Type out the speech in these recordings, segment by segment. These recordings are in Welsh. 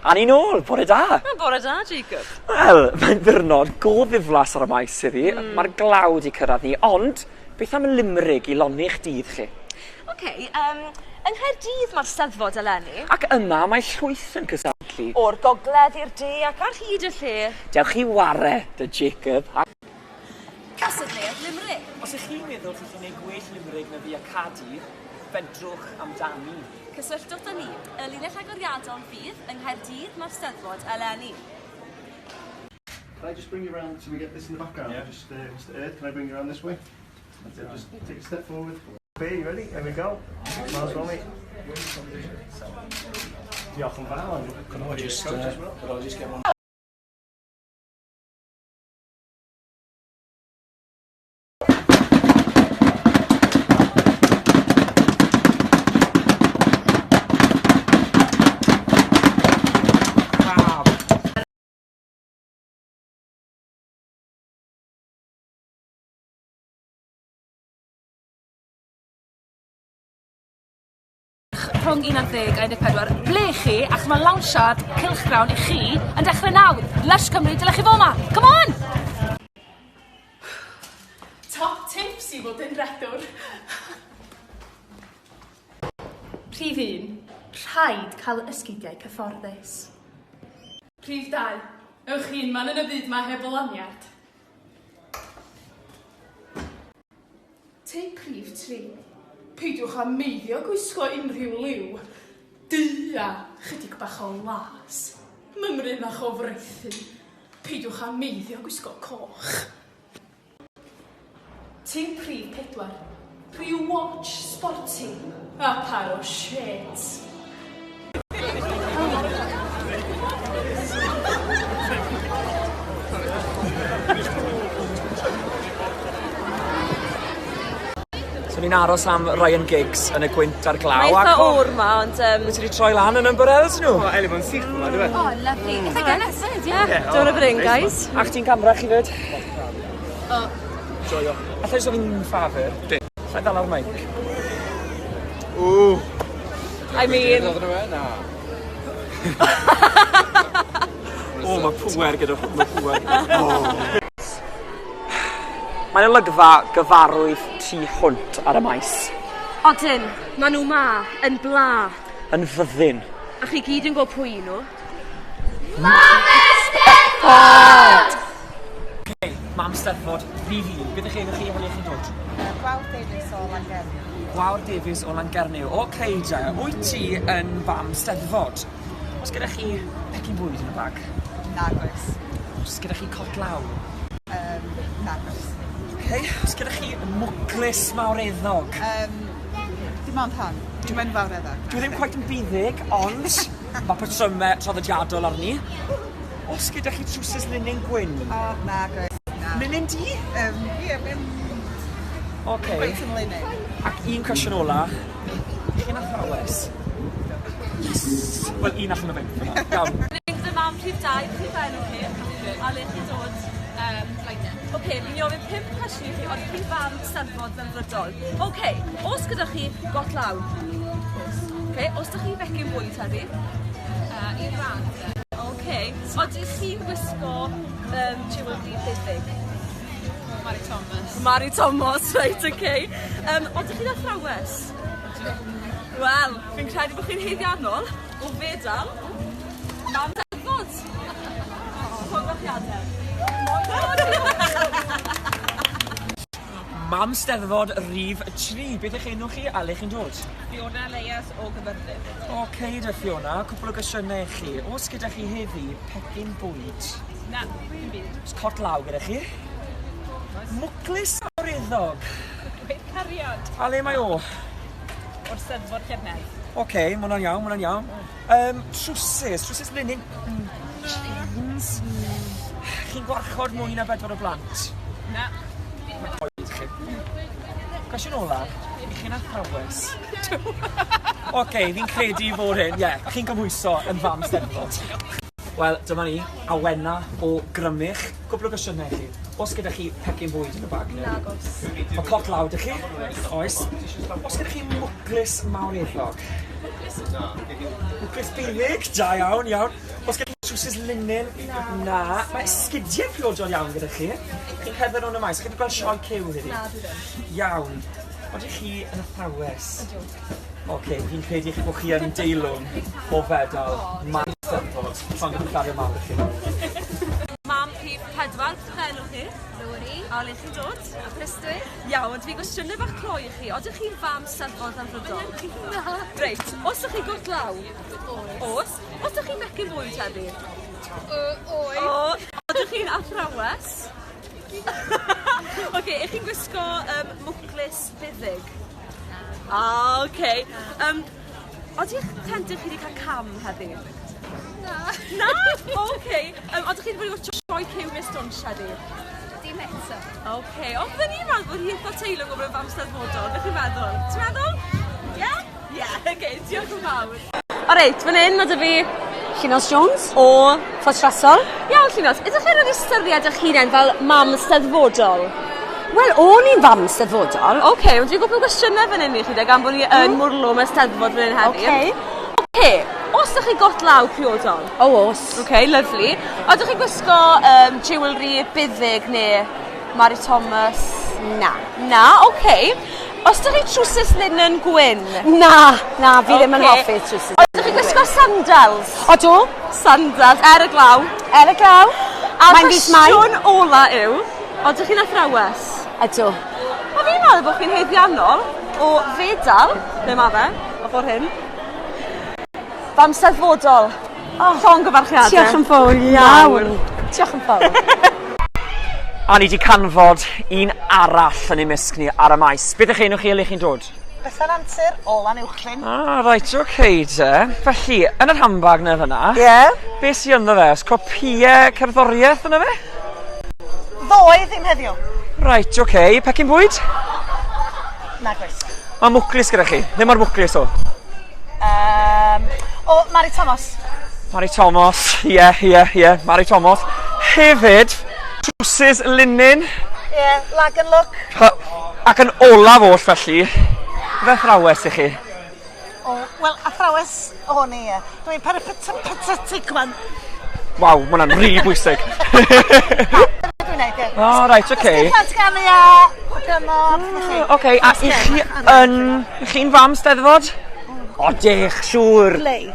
A ni nôl, bore da. Bore da, Jacob. Wel, mae'n ddyrnod go ddiflas ar y maes iddi. Mae'r glawd i cyrraedd ni, ond beth am y limrig i loni'ch dydd chi? Yng Nghaerdydd mae'r Steddfod eleni. Ac yma mae llwyth yn cysadlu. O'r gogledd i'r de ac ar hyd y lle. Dewch chi ware, dy Jacob. Cysylltiad limrig. Os ych chi'n meddwl chi'n gwneud gwell limrig na fi a Cadi, fedrwch amdani. Cysylltwch â ni. Y linell agoriadol fydd yng Nghaerdydd mae'r Steddfod eleni. Can I just bring you around so we get this in the background? Yeah. Just, Mr. Ed, can I bring you around this way? That's it, just take a step forward. Okay, you ready? Here we go. Miles well, mate. Diolch yn fawr. Can I just get one? Rhwng 11 a 14, ble chi ac mae lawnsiad cylchgrawn i chi yn dechrau nawr. Lush Cymru, dylech chi fo yma. Come on! Top tips i fod yn redwr. Prif 1. Rhaid cael ysgidiau cyfforddus. Prif 2. Ewch chi'n man yn y byd ma heb olaniad. Tip prif 3. Peidiwch â meiddio gwisgo unrhyw liw. Du a chydig bach o las. Mymryn a chofreithu. Peidiwch â meiddio gwisgo coch. Tip prif 4. Pre-watch sporty a par o shades. So ni'n aros am Ryan Giggs yn y gwynt ar glaw. Mae eitha o'r ma, ond... Wyt ti wedi troi lan yn ymbarels nhw? Oh, Elefant sych yma, dwi'n Oh, lovely. Eitha gennes, yeah. Don't have it in, guys. Ac ti'n camera chi fyd? Joio. Alla i so fi'n ffafur? Di. Sa'n dal ar mic? Ww. I mean... O, mae pwer gyda hwn, mae pwer. Mae'n olygfa gyfarwydd tu hwnt ar y maes. Odyn, maen nhw ma, yn bla. Yn fyddin. A chi gyd yn gweld pwy nhw? Mam Steddfod! Okay, Mam Steddfod, fi. Beth ych chi'n holi chi'n dod? Gwawr Davies o Langernyw. Gwawr Davies o Langernyw. Oce, de, wyt ti yn Mam Steddfod? Os gyda chi pecyn bwyd yn y bag? Nagos. Os gyda chi cot law? Nagos. Okay, os gyda chi mwclis mawreddog? Dim ond hon. Dim ond fawreddog. Dwi ddim cweit yn buddig, ond mae patrymau traddodiadol arni. Os gyda chi trwsus linyn gwyn? O, nagos. Linyn di? Ie, mae'n gweith yn linyn. Ac un cwestiwn ola, chi'n athrawes? Yes! Wel, un allan o fynd fyna. Iawn. Ring dy mam prif 2, prif enw chi, a le chi dod Lloegr. Oce, fi'n ofyn 5 cwestiwn i chi, ond prif fam Steddfod yn frydol. Oce, os gyda chi got law? Oce, os da chi fecyn bwyd heddi? I'r rhan. Oce, ond ydych chi'n gwisgo jewelry bethig? Mari Thomas. Mari Thomas, reit, oce. Ond ydych chi'n athrawes? Wel, fi'n credu bod chi'n heiddiannol o fedal Mam Steddfod. Ffotografiadau. Mam Steddfod rhif 3. Beth ych enw chi a le chi'n dod? Fiona Leias o Gyfyrddin. Oce, da Fiona, cwpl o gwestiynau i chi. Os gyda chi heddi pecyn bwyd? Na, dim byd. Os cot law gyda chi? Mwclis mawreddog. Beth cariad A le mae o? o'r Steddfod Llynedd. Oce, ma' hwnna'n iawn, ma' hwnna'n iawn. Trwsus linyn. Jeans. Chi'n gwarchod mwy na 4 o blant? Na. Cwestiwn ola, i chi'n athrawes? Oce, fi'n credu fod hyn, ie, chi'n gymhwyso yn Fam Steddfod. Wel, dyma ni, awena o grymych. Cwbl o gwestiynau chi. Os gyda chi pecyn bwyd yn y bag? Nagos. O cot law ydych chi? Oes. Os gyda chi mwclis mawreddog? Mwclis beinig? Da iawn, iawn. Oes gen chi trwsus linyn? Na. Mae sgidiau priodol iawn gyda chi. Chi'n cerdded o'n y maes. Chi'n gweld sioe cyw heddi? Na, dwi ddim. Iawn. Odych chi yn athrawes? Oce, fi'n credu chi bod chi yn deilwng o fedal mam Steddfod. Llong yn lladio mam ydych chi. Mam prif pedwar, pen o chi. Lori, A le chi'n dod? a Prystwy. Iawn, fi gwestiynau bach cloi i chi. Odych chi'n fam Steddfod am rydol? Na. Reit, os ydych chi gwrdd law? Oes. Os ydych chi'n mecyn bwyd heddi? Oi. O, odych chi'n athrawes? Oce, ych chi'n gwisgo mwclis buddig? Oce. Odych tendych chi wedi cael cam heddi? Na. Na? Oce. Odych chi wedi bod i sioe cyw nes dwns heddi? Dim eto. Oce, ond fy'n i'n meddwl bod hi'n cael teilwng o bod yn fam Steddfodol, ydych chi'n meddwl? Ti'n meddwl? Ie? Ie, oce, diolch yn fawr. O reit, fan hyn, mae dy fi Llynos Jones o... Ffos Rasol. Iawn, Llynos, ydych chi'n rhoi ystyried eich hunain fel mam Steddfodol? Wel, o'n i'n fam Steddfodol. Oce, ond dwi'n gwybod cwestiynau fan hyn i chi, gan bod ni yn mwrlw mae Steddfod fan hyn heddi. Oce, os ydych chi got law priodol? O, os. Oce, lyflu. Odych chi'n gwisgo jewelry buddig neu Mary Thomas? Na. Na, oce. Os ydych chi trwsus linen gwyn? Na, fi ddim yn Ocê. hoffi trwsus. Ydych chi'n gwisgo sandals? Odw, Sandals, er y glaw. er y glaw. A Mae'n fis mai. cwestiwn ola yw, odych chi'n athrawes? Ydw. A fi'n meddwl bod chi'n heiddiannol o fedal, be ma fe, o ffordd hyn. Fam Steddfodol. Llong gyfarchiadau. Diolch yn fawr iawn. Diolch yn fawr. A ni wedi canfod un arall yn ymysg ni ar y maes. Beth ych chi enw chi le chi'n dod? Bethan Antur, Olan Uwchlyn. Reit, oce te. Felly, yn yr handbag na fyna, be sy'n ynddo fe? Oes copïau cerddoriaeth yna fe? Ddoe ddim heddiw. Reit, oce. Pecyn bwyd? Nag oes. Mae mwclis gyda chi. Ddim ar mwclis o. O, Mary Thomas. Mary Thomas. Ie. Mary Thomas. Hefyd, trwsus linyn. Ie, lag and look. Ac yn olaf oll felly. Fe athrawes i chi? O, wel, athrawes o ni, ie. Dwi'n peripatetic man. Waw, mae hwnna'n rili bwysig. Dwi'n neud, ie. O, reit, oce. Plant gan i a cymod, felly. Oce, a i'ch chi'n fam Steddfod? O, dech, siŵr. Lei.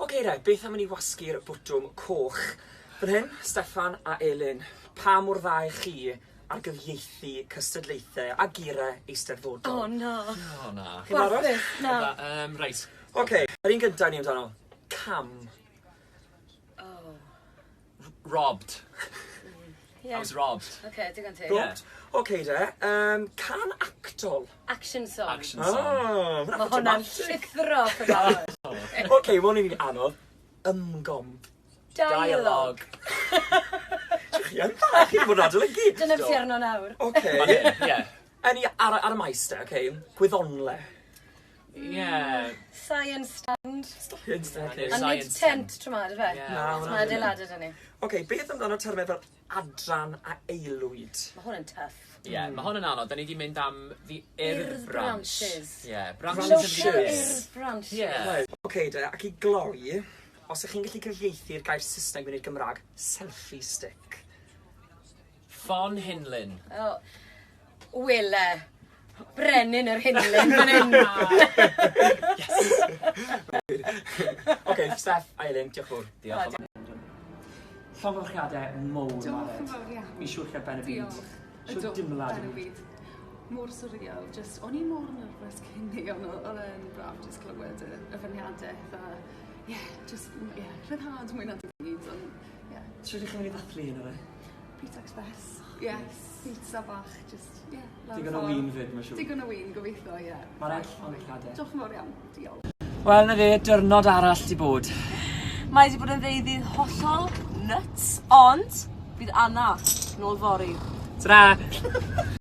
Oce, beth am i ni wasgu'r bwtwm coch? Fan hyn, Steffan a Elin, pa mor dda i chi ar gyfieithu cystadlaethau a geiriau eisteddfodol? O, na. O, na. Chi'n barod? Na. Reit. Oce, yr un gyntaf ni amdano. Cam. Robbed. Yeah. I was robbed. Okay, digon ti. Robbed. Oce, can actol. Action song. Action song. Mae hwnna'n llithro cyfawr. Oce, mae'n un anodd. Ymgom. Dialog. Chi yn dda, chi wedi bod yn adolygu. Dyna beth arno nawr. Oce. Ie. Yn ar y maes te, oce. Gwyddonle. Ie. Science stand. Oce. A nid tent tro ma, dy fe? Ie. Na, Mae adeiladu dyn ni. Oce, beth amdano termau fel adran a eilwyd? Mae hwn yn tough. Ie, mae hwn yn anodd. Da ni wedi mynd am the I'r branch. branches. Ie, branches Local of i'r the branches. Ie. Oce, ac i gloi, os ych chi'n gallu cyfieithu'r gair Saesneg mewn i'r Gymraeg, selfie stick. Ffon Hinlin. O, wyle. Brenin yr hynlyn fan hyn. Oce, Steff, Eileen, diolch fawr. Diolch. Llongyfarchiadau mowr yma. Mi'n siŵr chi'r ben y byd. Siŵr dimlad yn y byd. Mor surreal, just, o'n i mor nerfus cyn ni, ond oedd e'n braf just clywed y fyniadaeth a, rhyddhad mwy na dim byd, ond, Siŵr chi'n mynd i ddathlu yn yna? Pizza Express, pizza bach, just, Digon o win fyd, mae'n siŵr. Digon o win, gobeithio, Mae'r enll llongyfarchiadau. Diolch yn fawr iawn, diolch. Wel, na fe, dyrnod arall di bod. Mae wedi bod yn ddeuddydd hollol nuts, ond bydd Anna nôl fori. Ta-da!